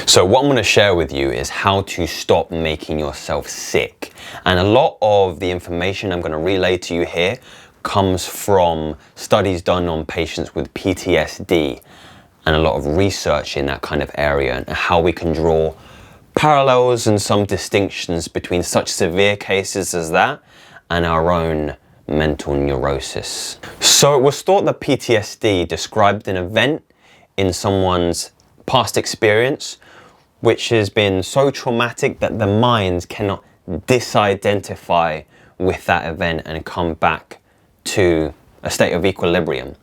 So what I'm going to share with you is how to stop making yourself sick. And a lot of the information I'm going to relay to you here comes from studies done on patients with PTSD and a lot of research in that kind of area, and how we can draw parallels and some distinctions between such severe cases as that and our own mental neurosis. So it was thought that PTSD described an event in someone's past experience which has been so traumatic that the mind cannot disidentify with that event and come back to a state of equilibrium.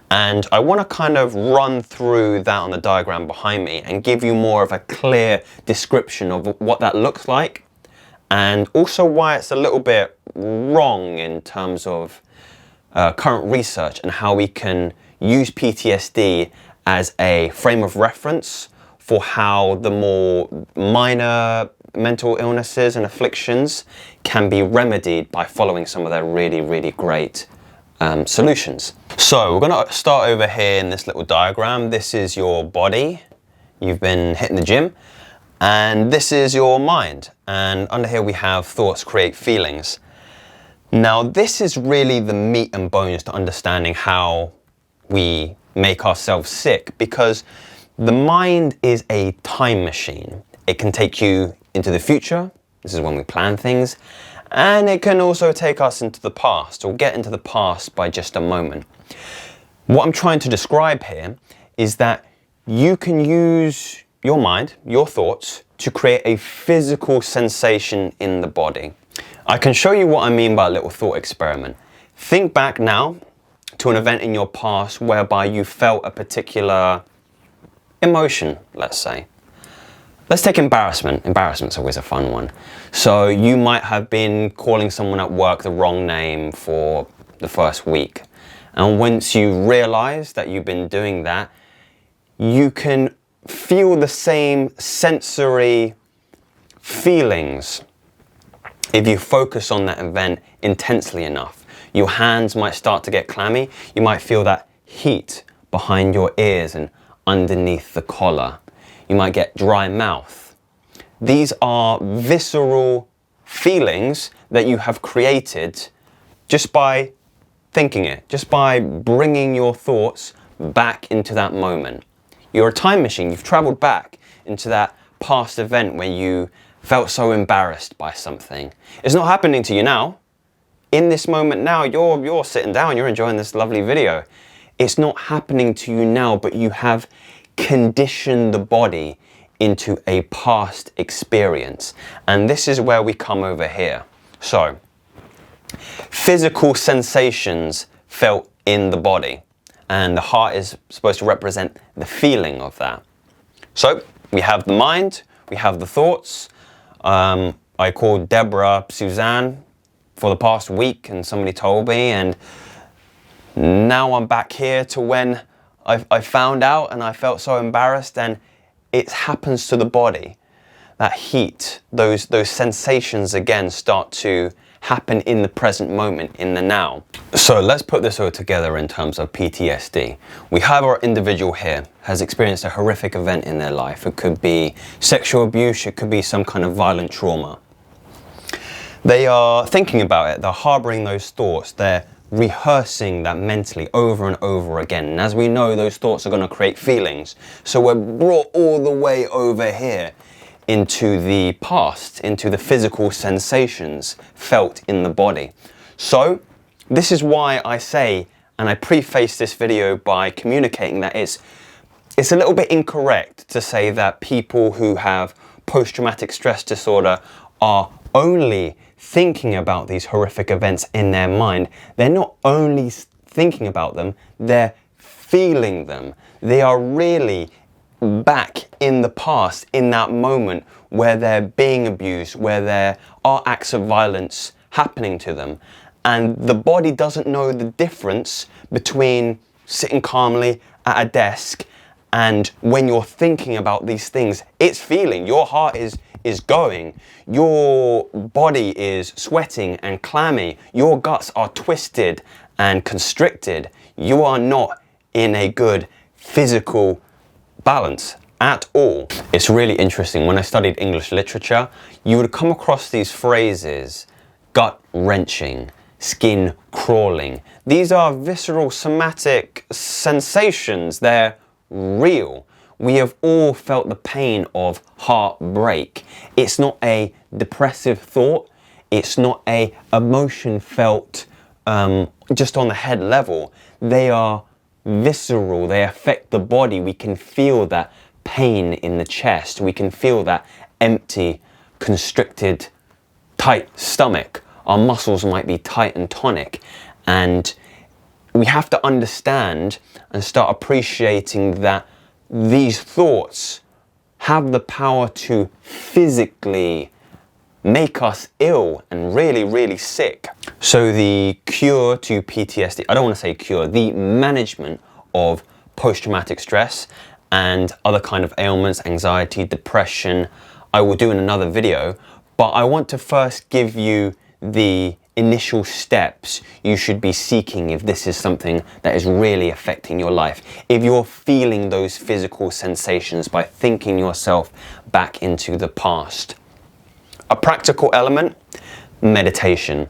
And I want to kind of run through that on the diagram behind me and give you more of a clear description of what that looks like, and also why it's a little bit wrong in terms of current research and how we can use PTSD as a frame of reference for how the more minor mental illnesses and afflictions can be remedied by following some of their really, really great solutions. So we're going to start over here in this little diagram. This is your body. You've been hitting the gym. And this is your mind. And under here we have thoughts create feelings. Now this is really the meat and bones to understanding how we make ourselves sick, because the mind is a time machine. It can take you into the future. This is when we plan things. And it can also take us into the past, or get into the past by just a moment. What I'm trying to describe here is that you can use your mind, your thoughts, to create a physical sensation in the body. I can show you what I mean by a little thought experiment. Think back now to an event in your past whereby you felt a particular emotion, let's say. Let's take embarrassment. Embarrassment's always a fun one. So you might have been calling someone at work the wrong name for the first week. And once you realize that you've been doing that, you can feel the same sensory feelings if you focus on that event intensely enough. Your hands might start to get clammy. You might feel that heat behind your ears and underneath the collar. You might get dry mouth. These are visceral feelings that you have created just by thinking it, just by bringing your thoughts back into that moment. You're a time machine. You've traveled back into that past event where you felt so embarrassed by something. It's not happening to you now. In this moment now, you're sitting down, you're enjoying this lovely video. It's not happening to you now, but you have condition the body into a past experience. And this is where we come over here. So, physical sensations felt in the body, and the heart is supposed to represent the feeling of that. So, we have the mind, we have the thoughts. I called Deborah Suzanne for the past week, and somebody told me, and now I'm back here to when I found out and I felt so embarrassed, and it happens to the body. That heat, those sensations again start to happen in the present moment, in the now. So let's put this all together in terms of PTSD. We have our individual here has experienced a horrific event in their life. It could be sexual abuse, it could be some kind of violent trauma. They are thinking about it, they're harboring those thoughts, they're rehearsing that mentally over and over again. And as we know, those thoughts are going to create feelings. So we're brought all the way over here into the past, into the physical sensations felt in the body. So this is why I say, and I preface this video by communicating that it's a little bit incorrect to say that people who have post-traumatic stress disorder are only thinking about these horrific events in their mind. They're not only thinking about them, they're feeling them. They are really back in the past, in that moment where they're being abused, where there are acts of violence happening to them. And the body doesn't know the difference between sitting calmly at a desk and when you're thinking about these things. It's feeling, your heart is going, your body is sweating and clammy, your guts are twisted and constricted. You are not in a good physical balance at all. It's really interesting. When I studied English literature, you would come across these phrases: gut wrenching, skin crawling. These are visceral somatic sensations. They're real. We have all felt the pain of heartbreak. It's not a depressive thought. It's not a emotion felt just on the head level. They are visceral. They affect the body. We can feel that pain in the chest. We can feel that empty, constricted, tight stomach. Our muscles might be tight and tonic. And we have to understand and start appreciating that these thoughts have the power to physically make us ill and really, really sick. So the cure to PTSD, I don't want to say cure, the management of post-traumatic stress and other kind of ailments, anxiety, depression, I will do in another video, but I want to first give you the initial steps you should be seeking if this is something that is really affecting your life. If you're feeling those physical sensations by thinking yourself back into the past. A practical element, meditation.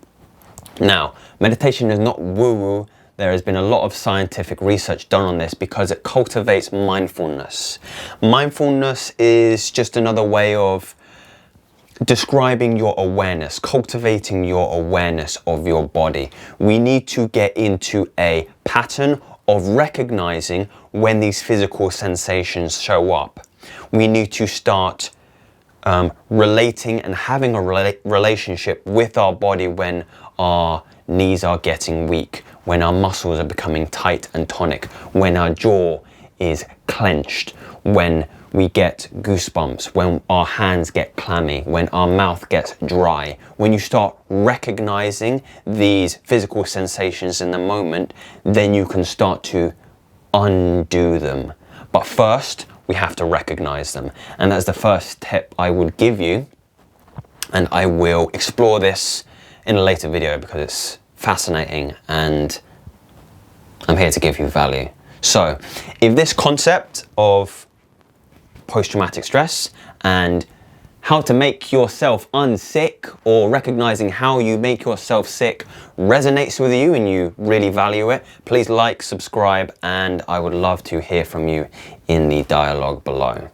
Now, meditation is not woo-woo. There has been a lot of scientific research done on this because it cultivates mindfulness. Mindfulness is just another way of describing your awareness, cultivating your awareness of your body. We need to get into a pattern of recognizing when these physical sensations show up. We need to start relating and having a relationship with our body when our knees are getting weak, when our muscles are becoming tight and tonic, when our jaw is clenched, when we get goosebumps, when our hands get clammy, when our mouth gets dry. When you start recognizing these physical sensations in the moment, then you can start to undo them. But first, we have to recognize them. And that's the first tip I would give you. And I will explore this in a later video because it's fascinating and I'm here to give you value. So if this concept of post-traumatic stress and how to make yourself unsick, or recognizing how you make yourself sick, resonates with you and you really value it, please like, subscribe, and I would love to hear from you in the dialogue below.